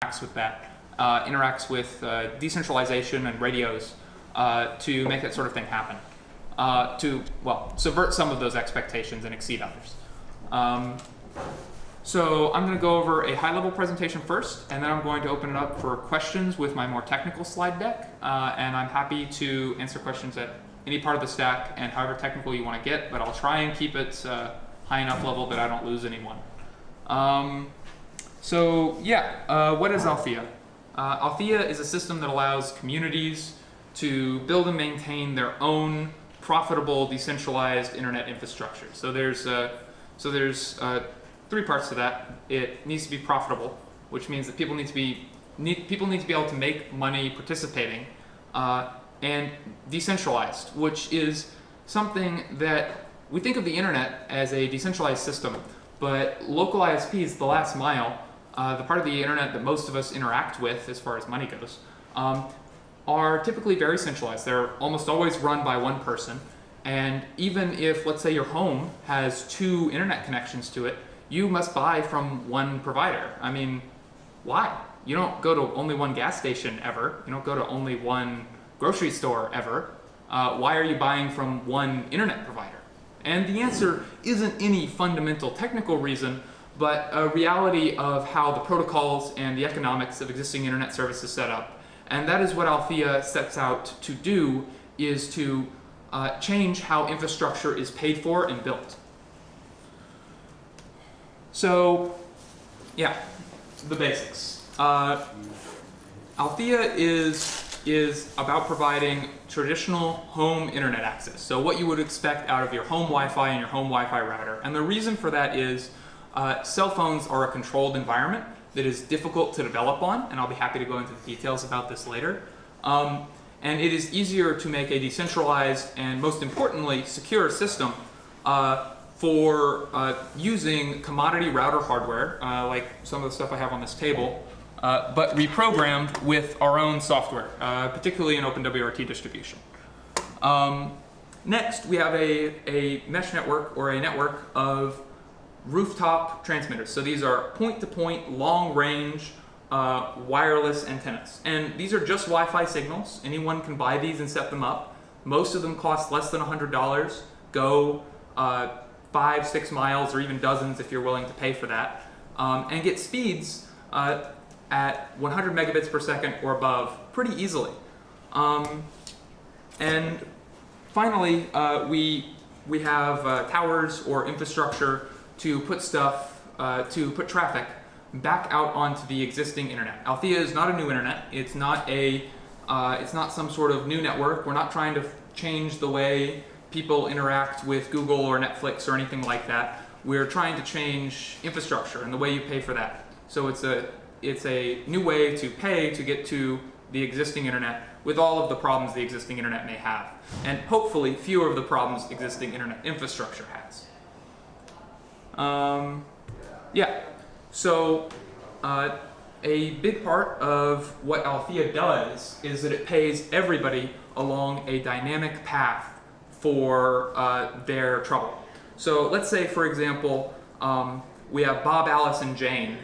interacts with that, interacts with decentralization and radios to make that sort of thing happen, to, well, subvert some of those expectations and exceed others. So I'm going to go over a high-level presentation first, and then I'm going to open it up for questions with my more technical slide deck, and I'm happy to answer questions at any part of the stack and however technical you want to get, but I'll try and keep it high enough level that I don't lose anyone. What is Althea? Althea is a system that allows communities to build and maintain their own profitable decentralized internet infrastructure. So there's three parts to that. It needs to be profitable, which means that people need to be able to make money participating, and decentralized, which is something that we think of the internet as a decentralized system, but local ISPs, the last mile, the part of the internet that most of us interact with as far as money goes, are typically very centralized. They're almost always run by one person, and even if, let's say, your home has 2 internet connections to it, you must buy from one provider. I mean, why? You don't go to only one gas station ever. You don't go to only one grocery store ever. Why are you buying from one internet provider? And the answer isn't any fundamental technical reason, but a reality of how the protocols and the economics of existing internet services set up. And that is what Althea sets out to do, is to change how infrastructure is paid for and built. So, yeah, the basics. Althea is about providing traditional home internet access. So what you would expect out of your home Wi-Fi and your home Wi-Fi router. And the reason for that is cell phones are a controlled environment that is difficult to develop on, and I'll be happy to go into the details about this later. And it is easier to make a decentralized and, most importantly, secure system for using commodity router hardware, like some of the stuff I have on this table, but reprogrammed with our own software, particularly in OpenWRT distribution. Next, we have a mesh network, or a network of rooftop transmitters. So these are point-to-point, long-range wireless antennas. And these are just Wi-Fi signals. Anyone can buy these and set them up. Most of them cost less than $100, go 5-6 miles, or even dozens if you're willing to pay for that, and get speeds at 100 megabits per second or above pretty easily. And finally, we have towers or infrastructure to put traffic back out onto the existing internet. Althea is not a new internet. It's not some sort of new network. We're not trying to change the way people interact with Google or Netflix or anything like that. We're trying to change infrastructure and the way you pay for that. So it's a new way to pay to get to the existing internet with all of the problems the existing internet may have, and hopefully fewer of the problems existing internet infrastructure has. So a big part of what Althea does is that it pays everybody along a dynamic path for their trouble. So let's say, for example, we have Bob, Alice, and Jane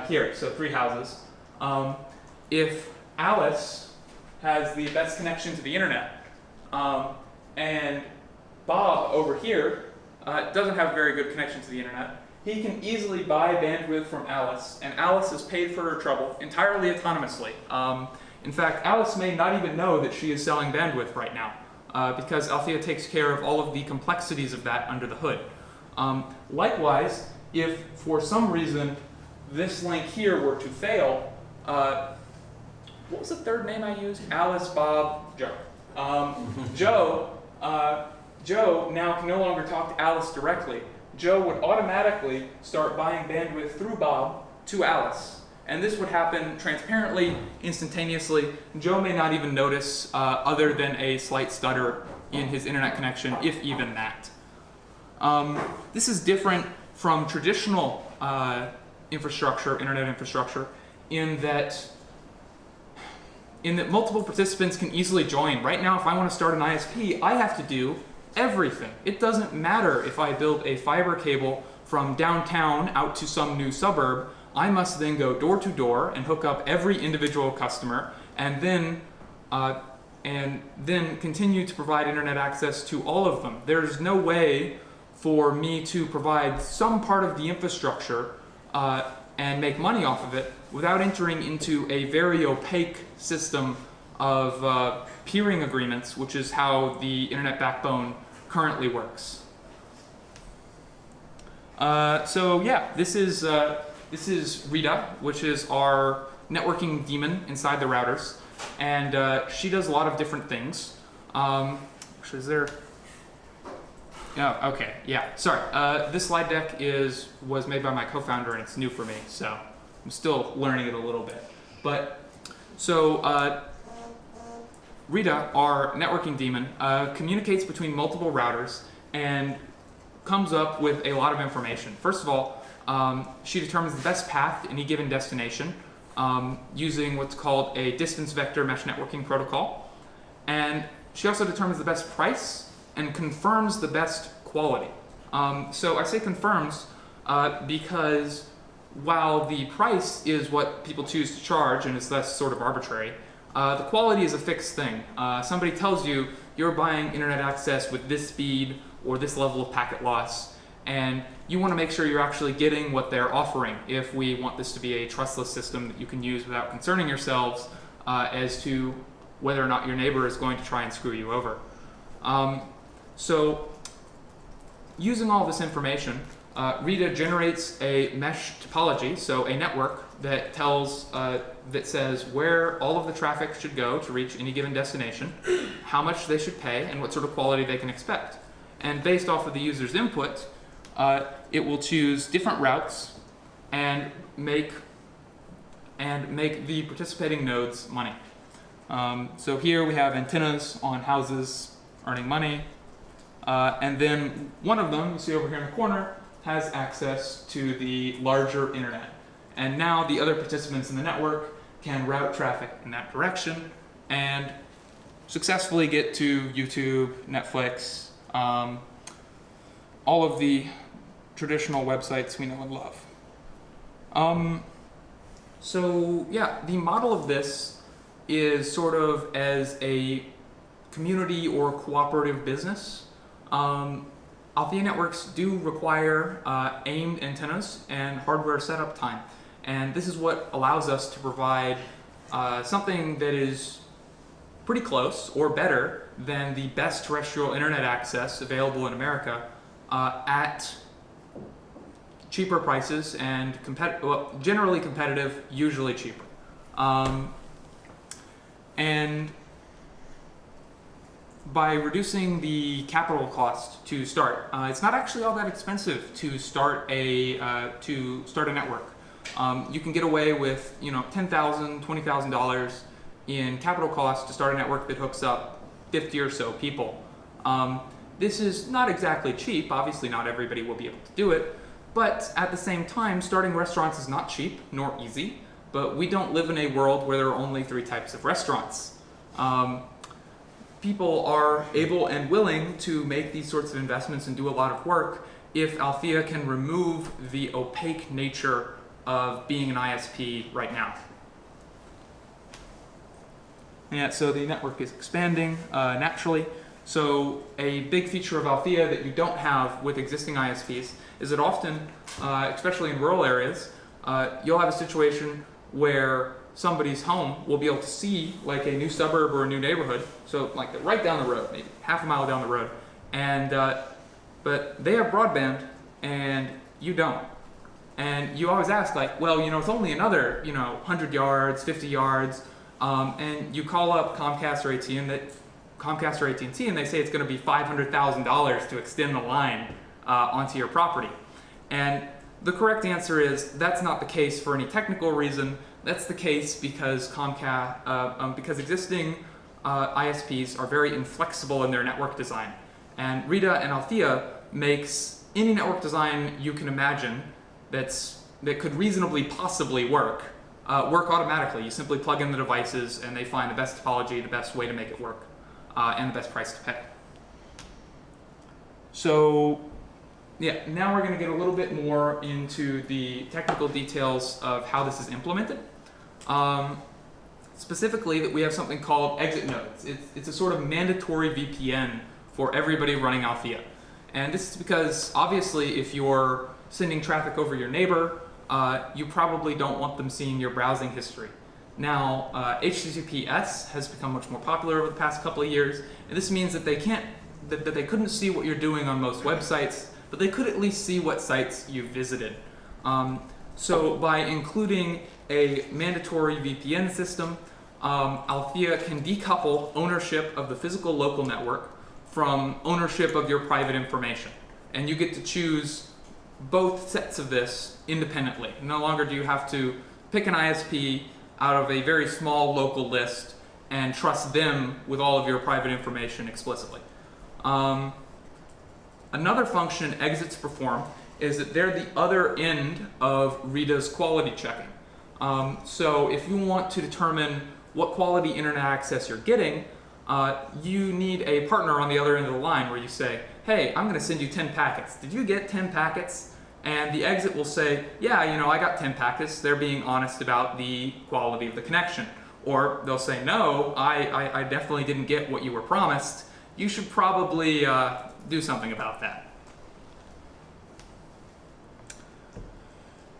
here, so 3 houses. If Alice has the best connection to the internet, and Bob over here doesn't have a very good connection to the internet, he can easily buy bandwidth from Alice, and Alice is paid for her trouble entirely autonomously. In fact, Alice may not even know that she is selling bandwidth right now, because Althea takes care of all of the complexities of that under the hood. Likewise, if for some reason this link here were to fail, what was the third name I used? Alice, Bob, Joe. Joe now can no longer talk to Alice directly. Joe would automatically start buying bandwidth through Bob to Alice. And this would happen transparently, instantaneously. Joe may not even notice other than a slight stutter in his internet connection, if even that. This is different from traditional internet infrastructure, in that multiple participants can easily join. Right now, if I want to start an ISP, I have to do everything. It doesn't matter if I build a fiber cable from downtown out to some new suburb. I must then go door to door and hook up every individual customer, and then continue to provide internet access to all of them. There's no way for me to provide some part of the infrastructure and make money off of it without entering into a very opaque system of peering agreements, which is how the internet backbone currently works. So yeah, this is Rita, which is our networking daemon inside the routers, and she does a lot of different things. Actually, is there? Oh, okay, yeah. Sorry. This slide deck was made by my co-founder, and it's new for me, so I'm still learning it a little bit. But so Rita, our networking daemon, communicates between multiple routers and comes up with a lot of information. First of all, she determines the best path to any given destination using what's called a distance vector mesh networking protocol. And she also determines the best price and confirms the best quality. So I say confirms because while the price is what people choose to charge and is thus sort of arbitrary, the quality is a fixed thing. Somebody tells you you're buying internet access with this speed or this level of packet loss, and you want to make sure you're actually getting what they're offering if we want this to be a trustless system that you can use without concerning yourselves as to whether or not your neighbor is going to try and screw you over. So using all this information, Rita generates a mesh topology, so a network that that says where all of the traffic should go to reach any given destination, how much they should pay, and what sort of quality they can expect. And based off of the user's input, it will choose different routes and make the participating nodes money. So here we have antennas on houses earning money, and then one of them, you see over here in the corner, has access to the larger internet. And now the other participants in the network can route traffic in that direction and successfully get to YouTube, Netflix, all of the traditional websites we know and love. So yeah, the model of this is sort of as a community or cooperative business. Althea networks do require aimed antennas and hardware setup time. And this is what allows us to provide something that is pretty close or better than the best terrestrial internet access available in America at cheaper prices and generally competitive, usually cheaper. And by reducing the capital cost to start, it's not actually all that expensive to start a network. You can get away with $10,000, $20,000 in capital cost to start a network that hooks up 50 or so people. This is not exactly cheap. Obviously, not everybody will be able to do it. But at the same time, starting restaurants is not cheap nor easy. But we don't live in a world where there are only 3 types of restaurants. People are able and willing to make these sorts of investments and do a lot of work if Althea can remove the opaque nature of being an ISP right now. Yeah, so the network is expanding naturally. So a big feature of Althea that you don't have with existing ISPs is that often, especially in rural areas, you'll have a situation where somebody's home will be able to see like a new suburb or a new neighborhood, so like right down the road, maybe half a mile down the road, and but they have broadband and you don't. And you always ask like, well, it's only another 100 yards, 50 yards, and you call up Comcast or AT&T and they say it's going to be $500,000 to extend the line onto your property. And the correct answer is that's not the case for any technical reason. That's the case because because existing ISPs are very inflexible in their network design. And Rita and Althea makes any network design you can imagine that could reasonably possibly work automatically. You simply plug in the devices and they find the best topology, the best way to make it work, and the best price to pay. So Yeah, now we're going to get a little bit more into the technical details of how this is implemented. Specifically, that we have something called exit nodes. It's a sort of mandatory VPN for everybody running Althea. And this is because, obviously, if you're sending traffic over your neighbor, you probably don't want them seeing your browsing history. Now, HTTPS has become much more popular over the past couple of years, and this means that they couldn't see what you're doing on most websites, but they could at least see what sites you visited. So by including a mandatory VPN system, Althea can decouple ownership of the physical local network from ownership of your private information. And you get to choose both sets of this independently. No longer do you have to pick an ISP out of a very small local list and trust them with all of your private information explicitly. Another function exits perform is that they're the other end of Rita's quality checking. So if you want to determine what quality internet access you're getting, you need a partner on the other end of the line where you say, hey, I'm going to send you 10 packets. Did you get 10 packets? And the exit will say, yeah, I got 10 packets. They're being honest about the quality of the connection. Or they'll say, no, I definitely didn't get what you were promised. You should probably do something about that.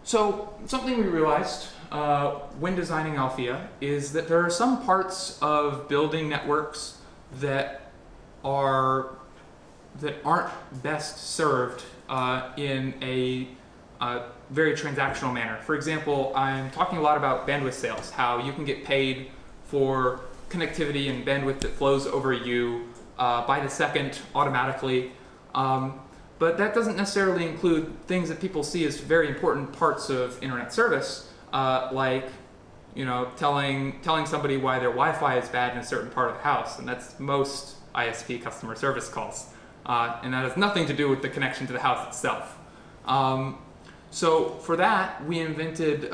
So something we realized when designing Althea is that there are some parts of building networks that aren't best served in a very transactional manner. For example, I'm talking a lot about bandwidth sales, how you can get paid for connectivity and bandwidth that flows over you by the second automatically. But that doesn't necessarily include things that people see as very important parts of internet service, like telling somebody why their Wi-Fi is bad in a certain part of the house, and that's most ISP customer service calls. And that has nothing to do with the connection to the house itself. So for that, we invented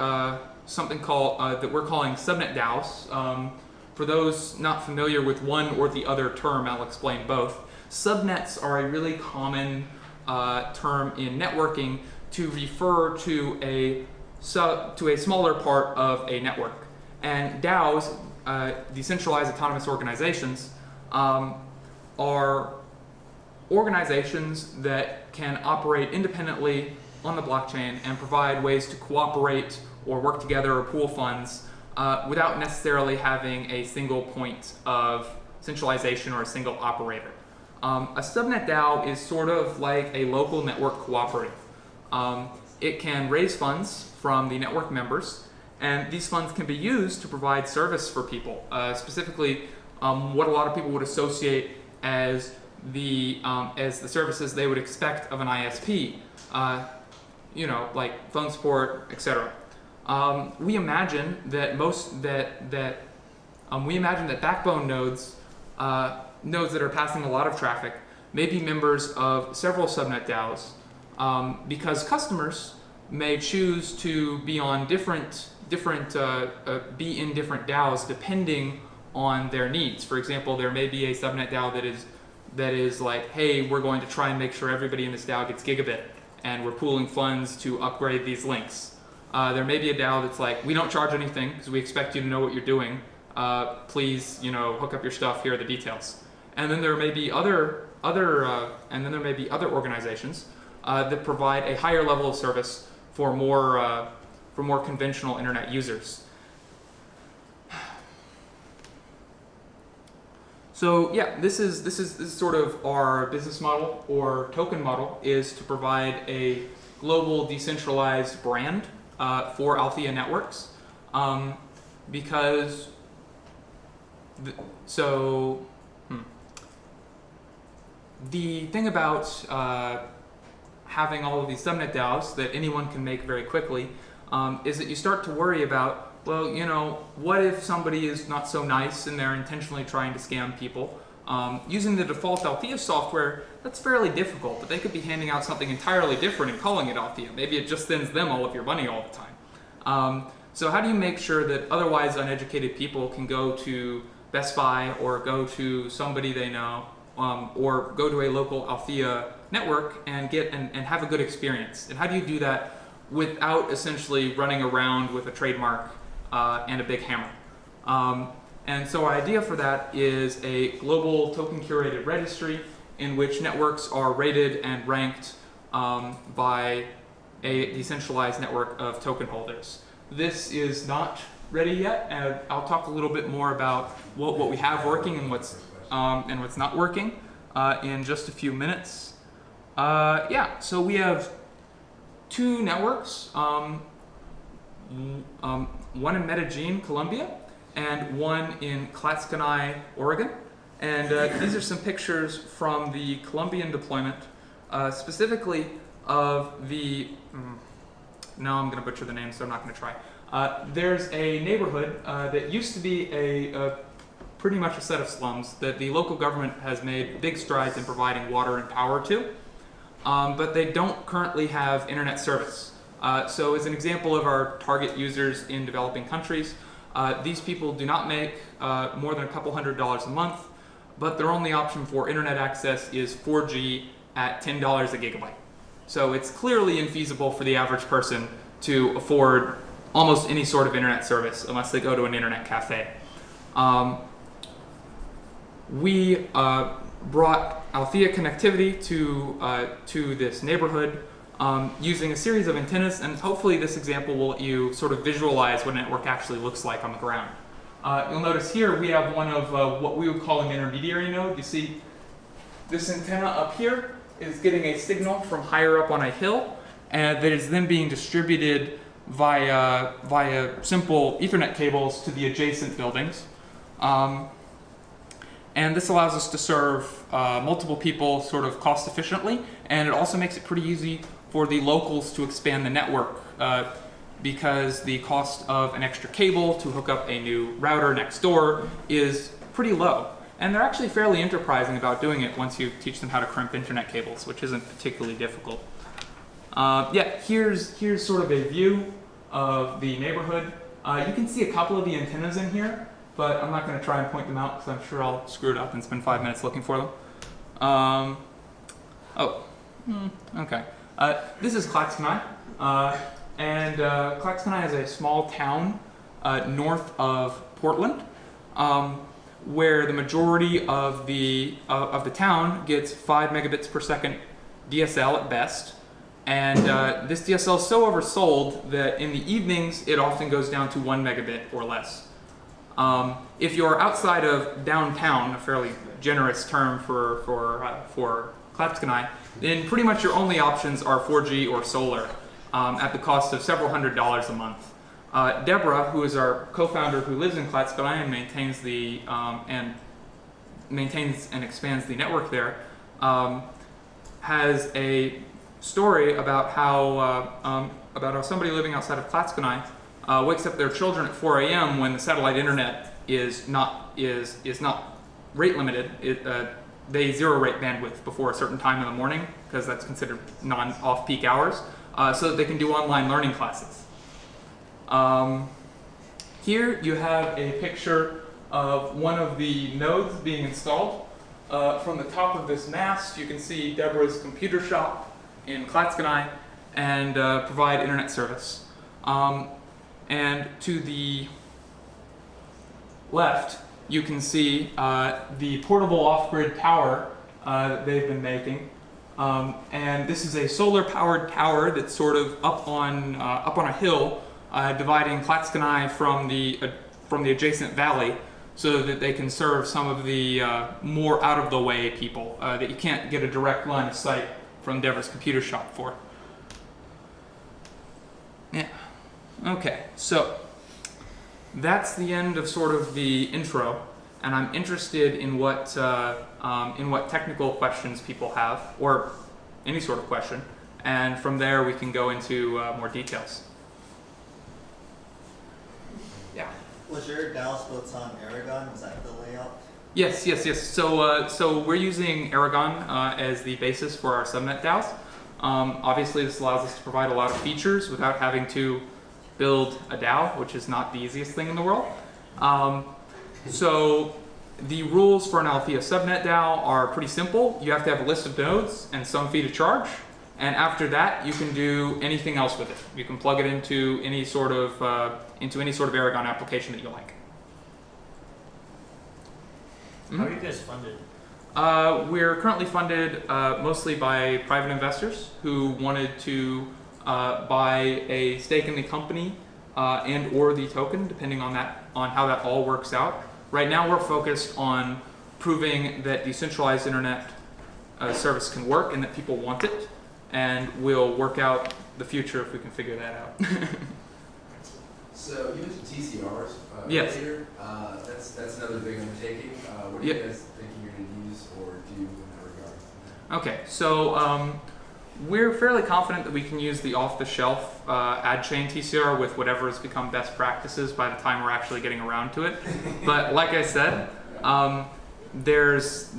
something called that we're calling subnet DAOs. For those not familiar with one or the other term, I'll explain both. Subnets are a really common term in networking to refer to a smaller part of a network. And DAOs, decentralized autonomous organizations, are organizations that can operate independently on the blockchain and provide ways to cooperate or work together or pool funds without necessarily having a single point of centralization or a single operator. A subnet DAO is sort of like a local network cooperative. It can raise funds from the network members, and these funds can be used to provide service for people, specifically what a lot of people would associate as the services they would expect of an ISP, like phone support, etc. We imagine that backbone nodes that are passing a lot of traffic may be members of several subnet DAOs, because customers may choose to be on different DAOs depending on their needs. For example, there may be a subnet DAO that is like, hey, we're going to try and make sure everybody in this DAO gets gigabit, and we're pooling funds to upgrade these links. There may be a DAO that's like, we don't charge anything because we expect you to know what you're doing. Please, hook up your stuff. Here are the details. And then there may be other organizations that provide a higher level of service for more conventional internet users. So yeah, this is sort of our business model or token model, is to provide a global decentralized brand for Althea networks, because the thing about having all of these subnet DAOs that anyone can make very quickly is that you start to worry about, well, what if somebody is not so nice and they're intentionally trying to scam people? Using the default Althea software, that's fairly difficult, but they could be handing out something entirely different and calling it Althea. Maybe it just sends them all of your money all the time. So how do you make sure that otherwise uneducated people can go to Best Buy or go to somebody they know, or go to a local Althea network and have a good experience. And how do you do that without essentially running around with a trademark and a big hammer? And so our idea for that is a global token curated registry in which networks are rated and ranked by a decentralized network of token holders. This is not ready yet, and I'll talk a little bit more about what we have working and what's not working in just a few minutes. So we have two networks, one in Medellin, Colombia, and one in Clatskanie, Oregon. And these are some pictures from the Colombian deployment, specifically of the, no, I'm going to butcher the name, so I'm not going to try. There's a neighborhood that used to be pretty much a set of slums that the local government has made big strides in providing water and power to, but they don't currently have internet service. So as an example of our target users in developing countries, these people do not make more than a couple $100s a month, but their only option for internet access is 4G at $10 a gigabyte. So it's clearly infeasible for the average person to afford almost any sort of internet service unless they go to an internet cafe. We brought Althea connectivity to this neighborhood using a series of antennas, and hopefully this example will let you sort of visualize what a network actually looks like on the ground. You'll notice here we have one of what we would call an intermediary node. You see this antenna up here is getting a signal from higher up on a hill, and that is then being distributed via simple Ethernet cables to the adjacent buildings. And this allows us to serve multiple people sort of cost efficiently, and it also makes it pretty easy for the locals to expand the network because the cost of an extra cable to hook up a new router next door is pretty low. And they're actually fairly enterprising about doing it once you teach them how to crimp internet cables, which isn't particularly difficult. Here's sort of a view of the neighborhood. You can see a couple of the antennas in here, but I'm not going to try and point them out because I'm sure I'll screw it up and spend 5 minutes looking for them. Okay. This is Clatskanie, and Clatskanie is a small town north of Portland, where the majority of the town gets 5 megabits per second DSL at best. And this DSL is so oversold that in the evenings it often goes down to 1 megabit or less. If you're outside of downtown, a fairly generous term for Clatskanie, then pretty much your only options are 4G or solar at the cost of several $100s a month. Deborah, who is our co-founder who lives in Clatskanie and maintains and expands the network there, has a story about how somebody living outside of Clatskanie wakes up their children at 4 a.m. when the satellite internet is not rate limited. They zero rate bandwidth before a certain time in the morning because that's considered non-off-peak hours, so that they can do online learning classes. Here you have a picture of one of the nodes being installed. From the top of this mast, you can see Deborah's computer shop in Clatskanie and provide internet service. And to the left, you can see the portable off-grid tower that they've been making. And this is a solar-powered tower that's sort of up on a hill, dividing Clatskanie from the adjacent valley, so that they can serve some of the more out-of-the-way people that you can't get a direct line of sight from Deborah's computer shop for. Yeah. Okay. So that's the end of sort of the intro, and I'm interested in what technical questions people have, or any sort of question, and from there we can go into more details. Yeah. Was your DAO built on Aragon? Was that the layout? Yes. So we're using Aragon as the basis for our subnet DAOs. Obviously, this allows us to provide a lot of features without having to build a DAO, which is not the easiest thing in the world. So the rules for an Althea subnet DAO are pretty simple. You have to have a list of nodes and some fee to charge. And after that, you can do anything else with it. You can plug it into any sort of Aragon application that you like. How are you guys funded? We're currently funded mostly by private investors who wanted to buy a stake in the company and or the token, depending on how that all works out. Right now, we're focused on proving that decentralized internet service can work and that people want it, and we'll work out the future if we can figure that out. So you mentioned TCRs Yes. earlier. That's another big undertaking. What are you guys thinking you're going to use or do in that regard? Okay, so we're fairly confident that we can use the off-the-shelf ad chain TCR with whatever has become best practices by the time we're actually getting around to it. But like I said, there's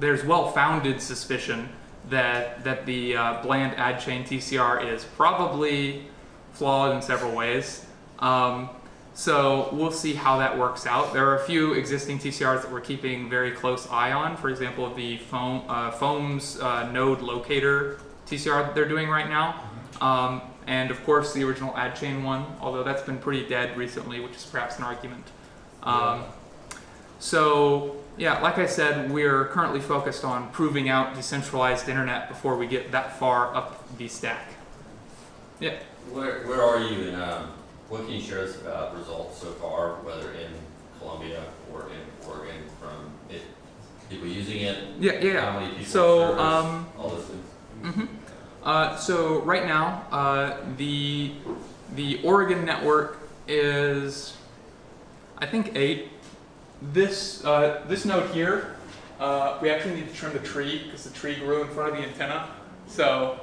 well-founded suspicion that the bland ad chain TCR is probably flawed in several ways. So we'll see how that works out. There are a few existing TCRs that we're keeping very close eye on. For example, the Foam's node locator TCR that they're doing right now. And of course the original ad chain one, although that's been pretty dead recently, which is perhaps an argument. So yeah, like I said, we're currently focused on proving out decentralized internet before we get that far up the stack. Yeah. Where are you in, what can you share us about results so far, whether in Columbia or in Oregon, from people using it? Yeah. How many people So, service, all those things? So right now, the Oregon network is, I think, 8. This node here, we actually need to trim the tree because the tree grew in front of the antenna. So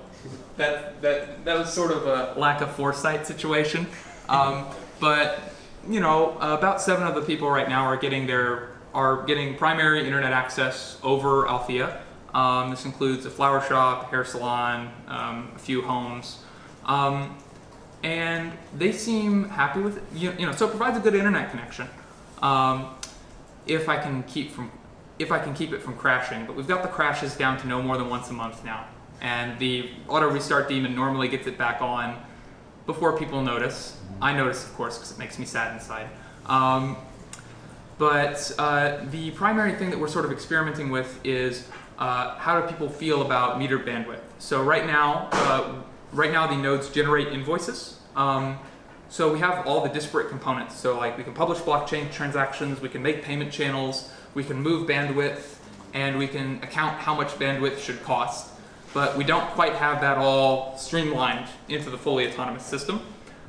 that was sort of a lack of foresight situation. But you know, about 7 of the people right now are getting primary internet access over Althea. This includes a flower shop, hair salon, a few homes, and they seem happy with it. You know, so it provides a good internet connection. If I can keep it from crashing, but we've got the crashes down to no more than once a month now, and the auto restart daemon normally gets it back on before people notice. I notice, of course, because it makes me sad inside. But the primary thing that we're sort of experimenting with is how do people feel about metered bandwidth. So right now the nodes generate invoices. So we have all the disparate components. So like we can publish blockchain transactions, we can make payment channels, we can move bandwidth, and we can account how much bandwidth should cost. But we don't quite have that all streamlined into the fully autonomous system.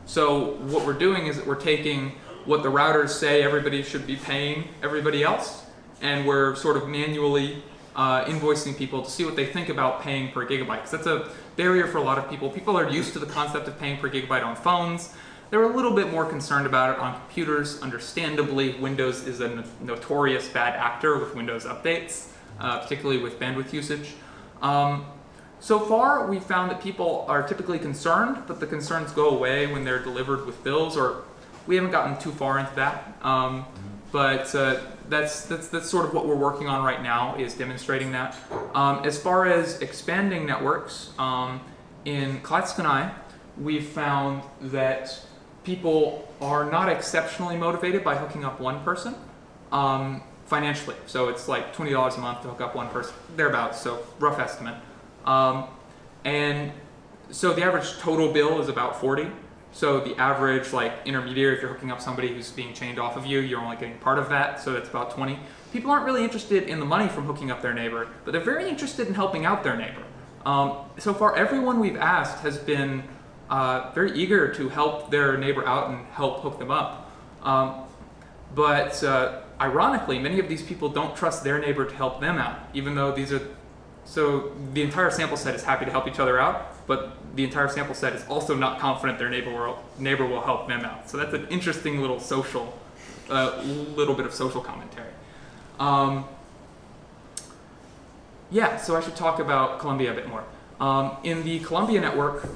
So what we're doing is that we're taking what the routers say everybody should be paying everybody else, and we're sort of manually invoicing people to see what they think about paying per gigabyte. Because that's a barrier for a lot of people. People are used to the concept of paying per gigabyte on phones. They're a little bit more concerned about it on computers. Understandably, Windows is a notorious bad actor with Windows updates, particularly with bandwidth usage. So far, we found that people are typically concerned, but the concerns go away when they're delivered with bills, or we haven't gotten too far into that. But that's sort of what we're working on right now, is demonstrating that. As far as expanding networks, in Klatskani, we've found that people are not exceptionally motivated by hooking up one person financially. So it's like $20 a month to hook up one person, thereabouts, so rough estimate. And so the average total bill is about 40. So the average like intermediary, if you're hooking up somebody who's being chained off of you, you're only getting part of that, so that's about 20. People aren't really interested in the money from hooking up their neighbor, but they're very interested in helping out their neighbor. So far, everyone we've asked has been very eager to help their neighbor out and help hook them up. But ironically, many of these people don't trust their neighbor to help them out, even though these are. So the entire sample set is happy to help each other out, but the entire sample set is also not confident their neighbor will help them out. So that's an interesting little little bit of social commentary. Yeah, so I should talk about Columbia a bit more. In the Columbia network,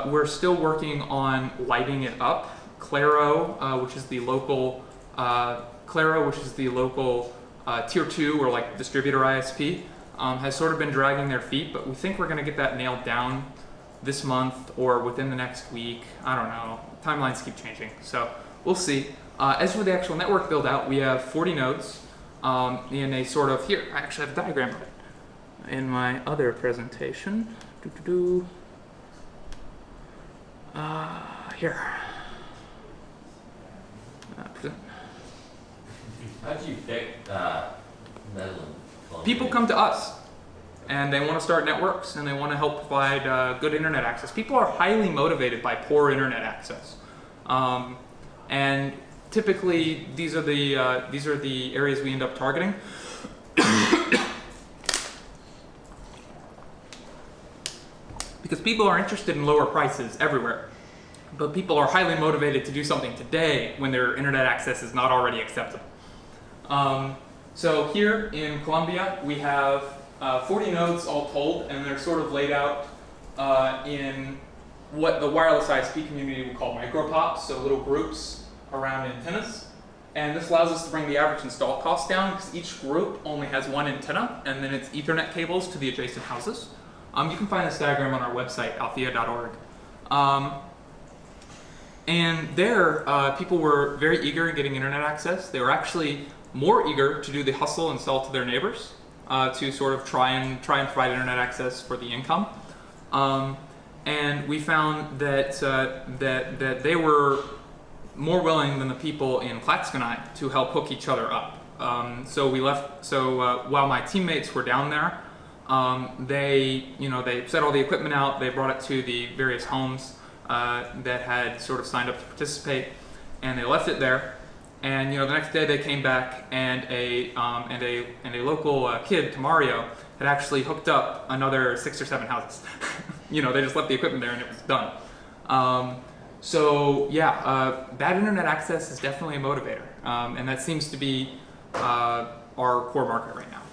we're still working on lighting it up. Claro, which is the local Clara, which is the local tier 2 or like distributor ISP, has sort of been dragging their feet, but we think we're going to get that nailed down this month or within the next week. I don't know. Timelines keep changing, so we'll see. As for the actual network build out, we have 40 nodes in a sort of, here, I actually have a diagram of it in my other presentation. Here. Present. How'd you pick Medellin? People come to us and they want to start networks and they want to help provide good internet access. People are highly motivated by poor internet access. And typically these are the areas we end up targeting. Because people are interested in lower prices everywhere. But people are highly motivated to do something today when their internet access is not already acceptable. So here in Colombia, we have 40 nodes all told, and they're sort of laid out in what the wireless ISP community would call micropops, so little groups around antennas. And this allows us to bring the average install cost down because each group only has one antenna, and then it's Ethernet cables to the adjacent houses. You can find this diagram on our website, althea.org. And there, people were very eager in getting internet access. They were actually more eager to do the hustle and sell to their neighbors to sort of try and provide internet access for the income. And we found that that they were more willing than the people in Klaxonite to help hook each other up. So we left. So while my teammates were down there, they set all the equipment out. They brought it to the various homes that had sort of signed up to participate, and they left it there. And the next day they came back, and a local kid, Tamario, had actually hooked up another 6 or 7 houses. They just left the equipment there, and it was done. So yeah, bad internet access is definitely a motivator, and that seems to be our core market right now.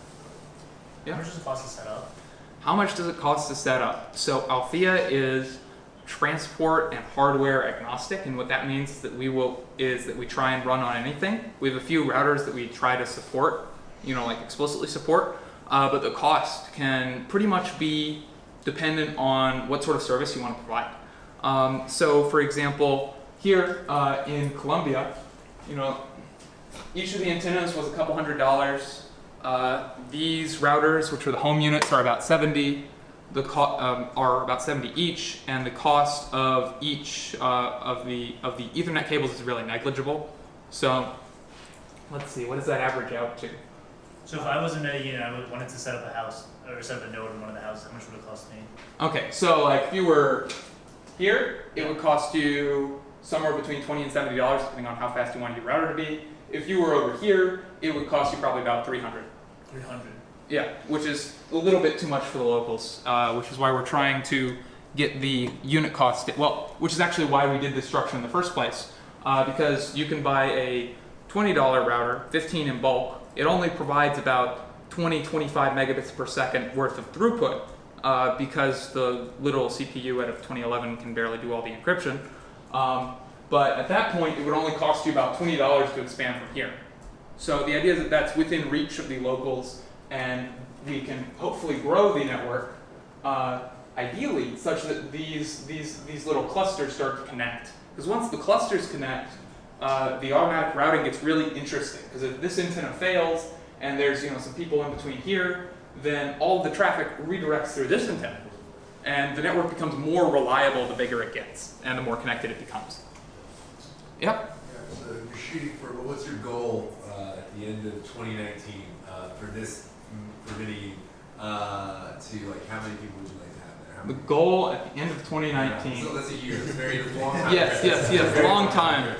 Yeah. How much does it cost to set up? How much does it cost to set up? So Althea is transport and hardware agnostic, and what that means is that we try and run on anything. We have a few routers that we try to support, like explicitly support, but the cost can pretty much be dependent on what sort of service you want to provide. So for example, here in Colombia, each of the antennas was a couple $100. These routers, which are the home units, are about 70. Are about 70 each, and the cost of each of the Ethernet cables is really negligible. So let's see, what does that average out to? So if I was in I wanted to set up a house or set up a node in one of the houses, how much would it cost me? Okay, so like if you were here, it would cost you somewhere between $20 and $70, depending on how fast you wanted your router to be. If you were over here, it would cost you probably about $300. 300. Yeah, which is a little bit too much for the locals, which is why we're trying to get the unit cost, which is actually why we did this structure in the first place, because you can buy a $20 router, 15 in bulk. It only provides about 20, 25 megabits per second worth of throughput, because the little CPU out of 2011 can barely do all the encryption. But at that point, it would only cost you about $20 to expand from here. So the idea is that that's within reach of the locals, and we can hopefully grow the network, ideally, such that these little clusters start to connect. Because once the clusters connect, the automatic routing gets really interesting. Because if this antenna fails and there's some people in between here, then all of the traffic redirects through this antenna, and the network becomes more reliable the bigger it gets and the more connected it becomes. Yep. Yeah, so you're shooting for, but what's your goal at the end of 2019 for this? For many, to like, how many people would you like to have there? The goal at the end of 2019. So that's a year. It's a very long time. Yes, long time.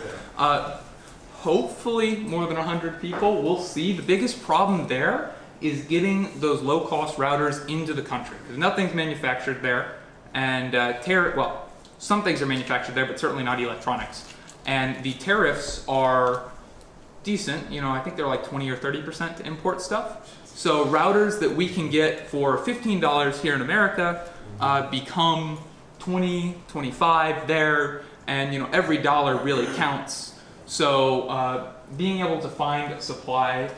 Hopefully more than 100 people. We'll see. The biggest problem there is getting those low-cost routers into the country, because nothing's manufactured there, and some things are manufactured there, but certainly not electronics. And the tariffs are decent. I think they're like 20 or 30% to import stuff. So routers that we can get for $15 here in America become 20, 25 there, and every dollar really counts So being able to find supply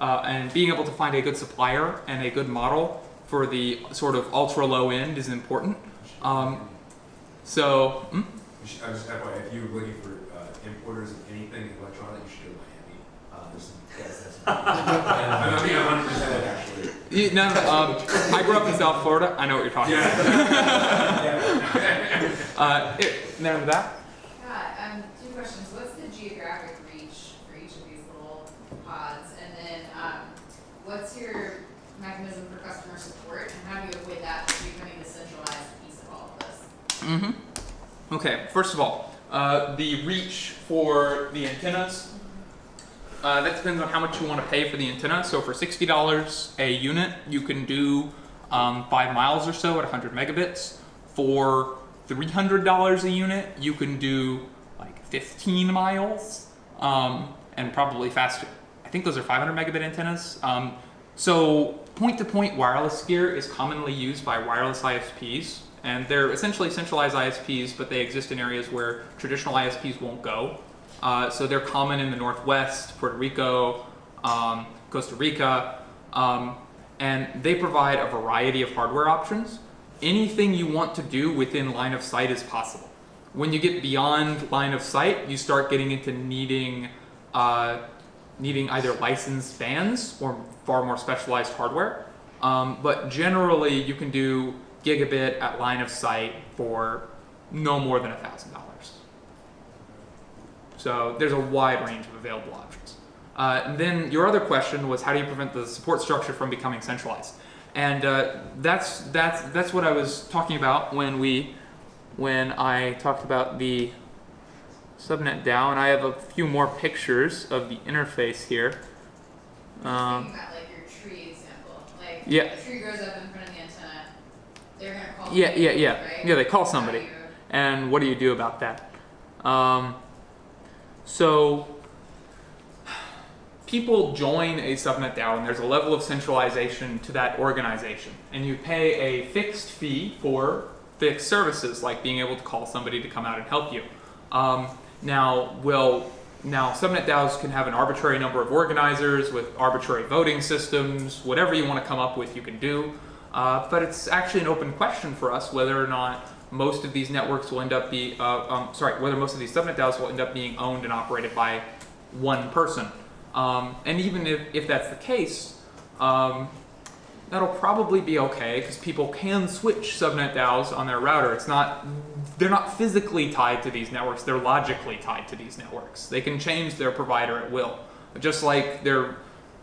and being able to find a good supplier and a good model for the sort of ultra low end is important. So. You should, I was just FYI, if you were looking for importers of anything electronic, you should go to Miami. There's some guys that's I'm being 100% actually. No, I grew up in South Florida. I know what you're talking about. There in the back. Yeah, two questions. What's the geographic reach for each of these little pods? And then what's your mechanism for customer support? And how do you avoid that becoming the centralized piece of all of this? Okay, first of all, the reach for the antennas, that depends on how much you want to pay for the antenna. So for $60 a unit, you can do 5 miles or so at 100 megabits. For $300 a unit, you can do like 15 miles and probably faster. I think those are 500 megabit antennas. So point-to-point wireless gear is commonly used by wireless ISPs, and they're essentially centralized ISPs, but they exist in areas where traditional ISPs won't go. So they're common in the Northwest, Puerto Rico, Costa Rica, and they provide a variety of hardware options. Anything you want to do within line of sight is possible. When you get beyond line of sight, you start getting into needing either licensed bands or far more specialized hardware. But generally, you can do gigabit at line of sight for no more than $1,000. So there's a wide range of available options. And then your other question was, how do you prevent the support structure from becoming centralized? And that's what I was talking about when I talked about the subnet DAO, and I have a few more pictures of the interface here. Thinking about like your tree example, like Yeah. a tree grows up in front of the antenna, they're gonna call Yeah, somebody, yeah. right? Yeah, they call How somebody. do you- And what do you do about that? So people join a subnet DAO, and there's a level of centralization to that organization, and you pay a fixed fee for fixed services like being able to call somebody to come out and help you. Now subnet DAOs can have an arbitrary number of organizers with arbitrary voting systems. Whatever you want to come up with, you can do. But it's actually an open question for us whether or not most of these networks will end up whether most of these subnet DAOs will end up being owned and operated by one person. And even if that's the case, that'll probably be okay because people can switch subnet DAOs on their router. They're not physically tied to these networks, they're logically tied to these networks. They can change their provider at will. Just like the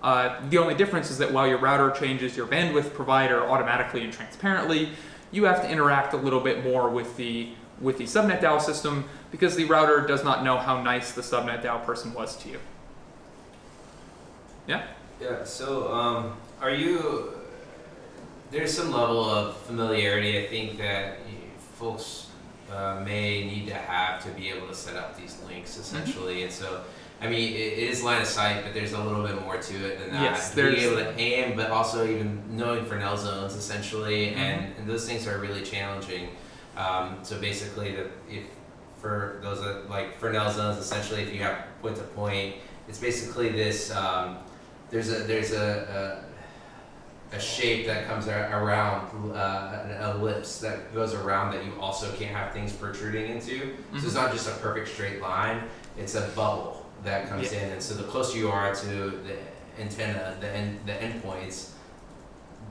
only difference is that while your router changes your bandwidth provider automatically and transparently, you have to interact a little bit more with the subnet DAO system because the router does not know how nice the subnet DAO person was to you. Yeah? Yeah, so there's some level of familiarity I think that folks may need to have to be able to set up these links essentially. And so, I mean, it is line of sight, but there's a little bit more to it than that. Yes, being able to aim, but also even knowing Fresnel zones essentially, and those things are really challenging. So basically, for those that like Fresnel zones, essentially, if you have point to point, it's basically this. There's a shape that comes around an ellipse that goes around that you also can't have things protruding into. So it's not just a perfect straight line; it's a bubble that comes in, and so the closer you are to the antenna, the endpoints,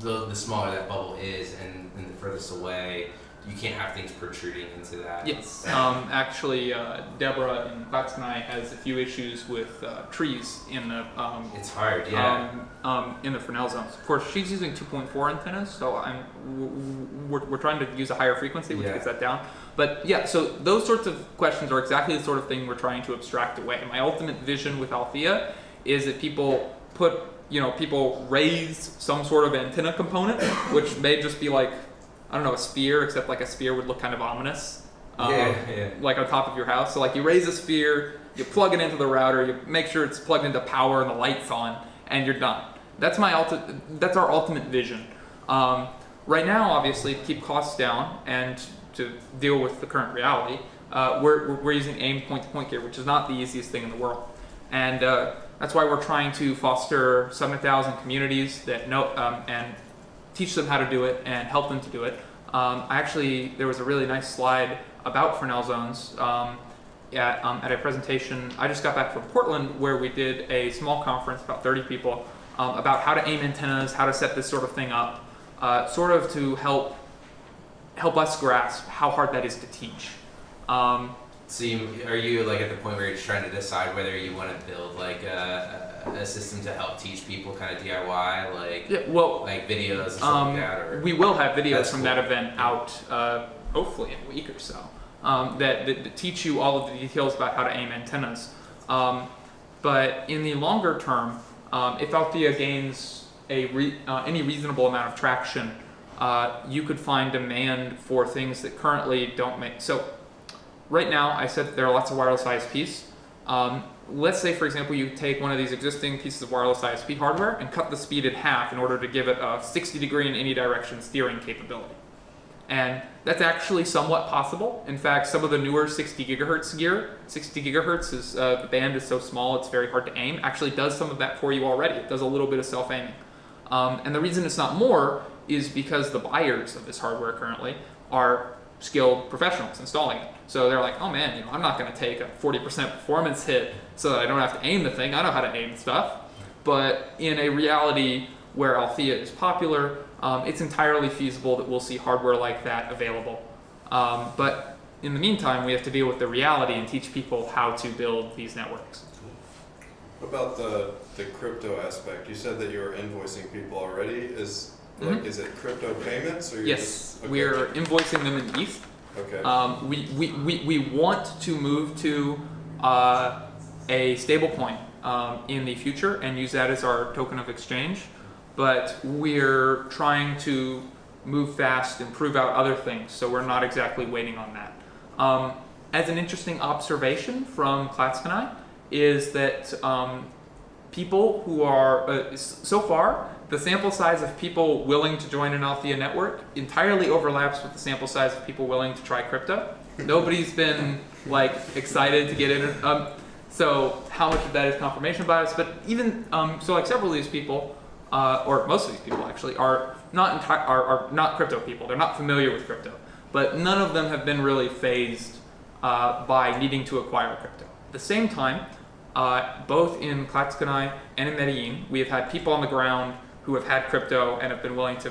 the smaller that bubble is, and the furthest away, you can't have things protruding into that. Yes. Actually, Deborah in Klaxonai has a few issues with trees in the It's hard, yeah. in the Fresnel zones. Of course, she's using 2.4 antennas, so we're trying to use a higher frequency, which gets that down. But yeah, so those sorts of questions are exactly the sort of thing we're trying to abstract away. My ultimate vision with Althea is that people raise some sort of antenna component, which may just be like, I don't know, a sphere, except like a sphere would look kind of ominous. Like on top of your house. So like you raise a sphere, you plug it into the router, you make sure it's plugged into power and the light's on, and you're done. That's our ultimate vision. Right now, obviously, to keep costs down and to deal with the current reality, we're using AIM point-to-point gear, which is not the easiest thing in the world. And that's why we're trying to foster subnet DAOs and communities that know and teach them how to do it and help them to do it. There was a really nice slide about Fresnel zones at a presentation. I just got back from Portland where we did a small conference, about 30 people, about how to aim antennas, how to set this sort of thing up, sort of to help us grasp how hard that is to teach. So are you like at the point where you're just trying to decide whether you want to build like a system to help teach people kind of DIY, like like videos and stuff like that? Or? We will have videos That's from cool. that event out hopefully in a week or so that teach you all of the details about how to aim antennas. But in the longer term, if Althea gains any reasonable amount of traction, you could find demand for things that currently don't make. So right now, I said that there are lots of wireless ISPs. Let's say, for example, you take one of these existing pieces of wireless ISP hardware and cut the speed in half in order to give it a 60-degree in any direction steering capability. And that's actually somewhat possible. In fact, some of the newer 60 gigahertz gear, 60 gigahertz is the band is so small it's very hard to aim, actually does some of that for you already. It does a little bit of self-aiming. And the reason it's not more is because the buyers of this hardware currently are skilled professionals installing it. So they're like, oh man, I'm not going to take a 40% performance hit so that I don't have to aim the thing. I know how to aim stuff. But in a reality where Althea is popular, it's entirely feasible that we'll see hardware like that available. But in the meantime, we have to deal with the reality and teach people how to build these networks. What about the crypto aspect? You said that you were invoicing people already. Is it crypto payments or Yes, we're invoicing them in ETH. Okay. We want to move to a stable coin in the future and use that as our token of exchange. But we're trying to move fast and prove out other things, so we're not exactly waiting on that. As an interesting observation from Klatskanai is that people who are, so far, the sample size of people willing to join an Althea network entirely overlaps with the sample size of people willing to try crypto. Nobody's been excited to get in. So how much of that is confirmation bias? But even several of these people, or most of these people actually, are not crypto people. They're not familiar with crypto, but none of them have been really fazed by needing to acquire crypto. At the same time, both in Klatskanai and in Medellin, we have had people on the ground who have had crypto and have been willing to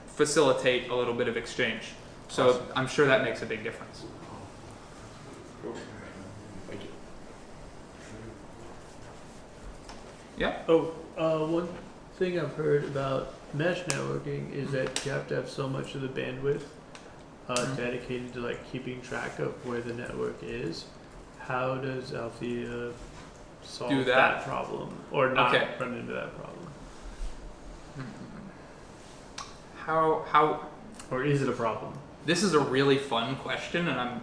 facilitate a little bit of exchange. So awesome. I'm sure that makes a big difference. Cool. Thank you. Yeah. One thing I've heard about mesh networking is that you have to have so much of the bandwidth dedicated to keeping track of where the network is. How does Althea solve that problem, or not run into that problem? How or is it a problem? This is a really fun question, and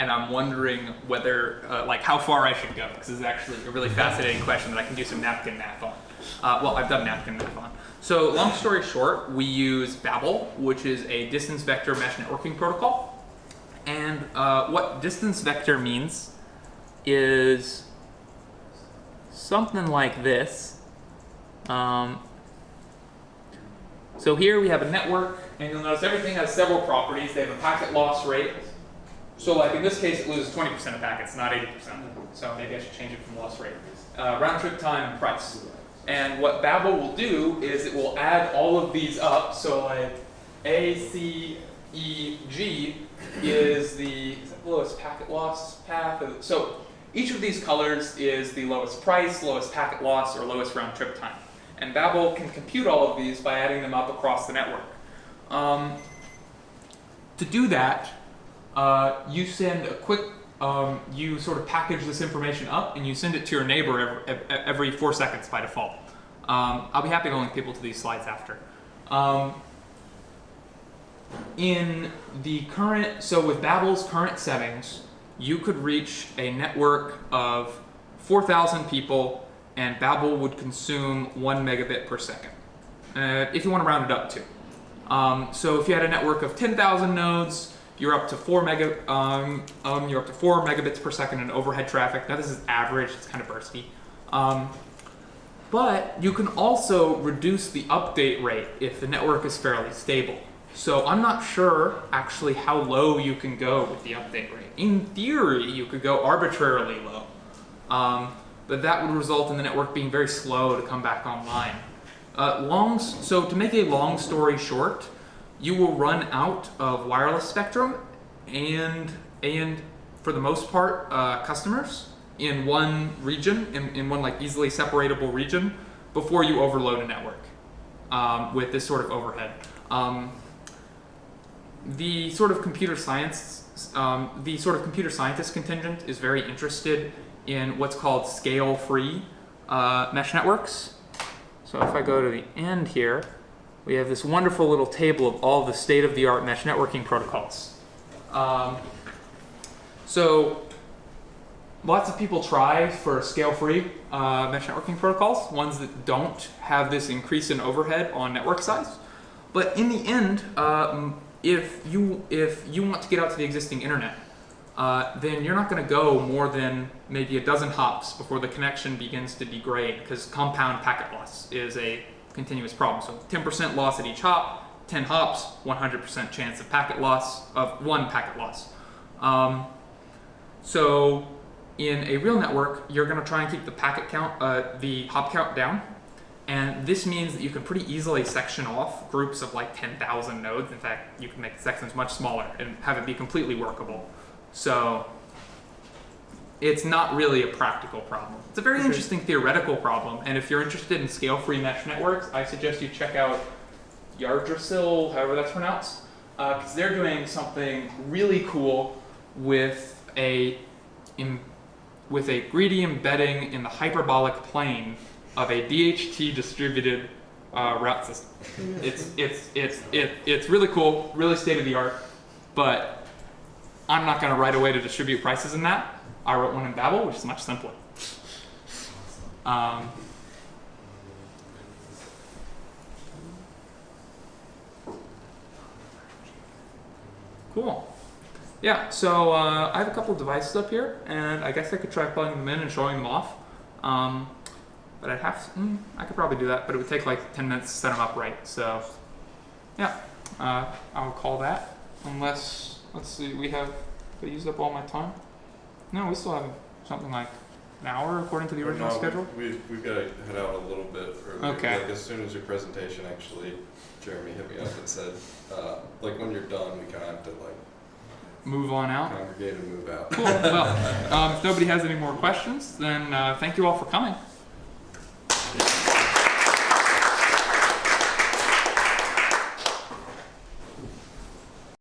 I'm wondering whether how far I should go, because this is actually a really fascinating question that I can do some napkin math on. Well, I've done napkin math on. So long story short, we use Babel, which is a distance vector mesh networking protocol. And what distance vector means is something like this. So here we have a network, and you'll notice everything has several properties. They have a packet loss rate. So in this case, it loses 20% of packets, not 80%. So maybe I should change it from loss rate. Round trip time and price. And what Babel will do is it will add all of these up. So A, C, E, G is the lowest packet loss path. So each of these colors is the lowest price, lowest packet loss, or lowest round trip time. And Babel can compute all of these by adding them up across the network. To do that, you send a quick, you sort of package this information up and you send it to your neighbor every 4 seconds by default. I'll be happy to link people to these slides after. With Babel's current settings, you could reach a network of 4,000 people and Babel would consume 1 megabit per second, if you want to round it up to. So if you had a network of 10,000 nodes, you're up to 4 megabits per second in overhead traffic. Now this is average, it's kind of bursty. But you can also reduce the update rate if the network is fairly stable. So I'm not sure actually how low you can go with the update rate. In theory, you could go arbitrarily low, but that would result in the network being very slow to come back online. So to make a long story short, you will run out of wireless spectrum and for the most part, customers in one region, in one like easily separatable region, before you overload a network with this sort of overhead. The sort of computer scientist contingent is very interested in what's called scale-free mesh networks. So if I go to the end here, we have this wonderful little table of all the state-of-the-art mesh networking protocols. So lots of people try for scale-free mesh networking protocols, ones that don't have this increase in overhead on network size. But in the end, if you want to get out to the existing internet, then you're not going to go more than maybe a dozen hops before the connection begins to degrade, because compound packet loss is a continuous problem. So 10% loss at each hop, 10 hops, 100% chance of packet loss, of one packet loss. So in a real network, you're going to try and keep the packet count, the hop count down. And this means that you can pretty easily section off groups of like 10,000 nodes. In fact, you can make the sections much smaller and have it be completely workable. So it's not really a practical problem. It's a very interesting theoretical problem. And if you're interested in scale-free mesh networks, I suggest you check out Yggdrasil, however that's pronounced, because they're doing something really cool with a greedy embedding in the hyperbolic plane of a DHT distributed route system. It's really cool, really state of the art, but I'm not going to write a way to distribute prices in that. I wrote one in Babel, which is much simpler. Cool. Yeah, so I have a couple of devices up here, and I guess I could try plugging them in and showing them off. But I'd have to, I could probably do that, but it would take like 10 minutes to set them up right. So, yeah, I'll call that. Unless, let's see, have I used up all my time? No, we still have something like an hour according to the original schedule. We've got to head out a little bit earlier. Okay. Like as soon as your presentation, actually, Jeremy hit me up and said, like when you're done, we kind of have to like move on out. Congregate and move out. Cool. Well, if nobody has any more questions, then thank you all for coming.